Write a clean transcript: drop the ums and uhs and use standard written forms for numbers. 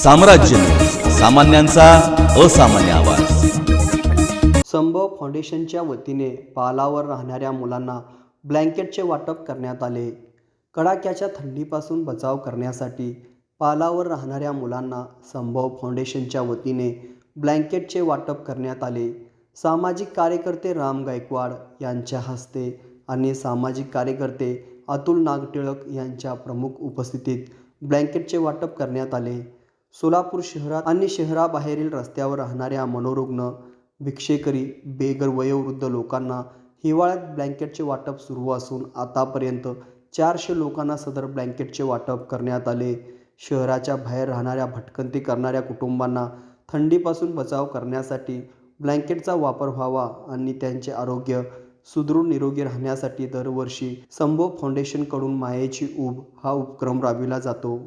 साम्राज्य, सामान्यांचा असामान्य आवाज। संभव फाउंडेशनच्या वतीने पालावर राहणाऱ्या मुलांना ब्लँकेटचे वाटप करण्यात आले। कडाक्याच्या थंडीपासून बचाव करण्यासाठी पालावर राहणाऱ्या मुलांना संभव फाउंडेशनच्या वतीने ब्लँकेटचे वाटप करण्यात आले। सामाजिक कार्यकर्ते राम गायकवाड यांच्या हस्ते आणि सामाजिक कार्यकर्ते अतुल नागटिळक यांच्या प्रमुख उपस्थितीत ब्लँकेटचे वाटप करण्यात आले। सोलापूर शहरात आणि शहराबाहेरील रस्त्यावर राहणाऱ्या मनोरुग्ण, भिक्षेकरी, बेघर वयोवृद्ध लोकांना हिवाळ्यात ब्लँकेटचे वाटप सुरू असून आतापर्यंत 400 लोकांना सदर ब्लँकेटचे वाटप करण्यात आले। शहराच्या बाहेर राहणाऱ्या भटकंती करणाऱ्या कुटुंबांना थंडीपासून बचाव करण्यासाठी ब्लँकेटचा वापर व्हावा आणि त्यांचे आरोग्य सुदृढ निरोगी राहण्यासाठी दरवर्षी संभव फाउंडेशनकडून मायेची ऊब हा उपक्रम राबविला जातो।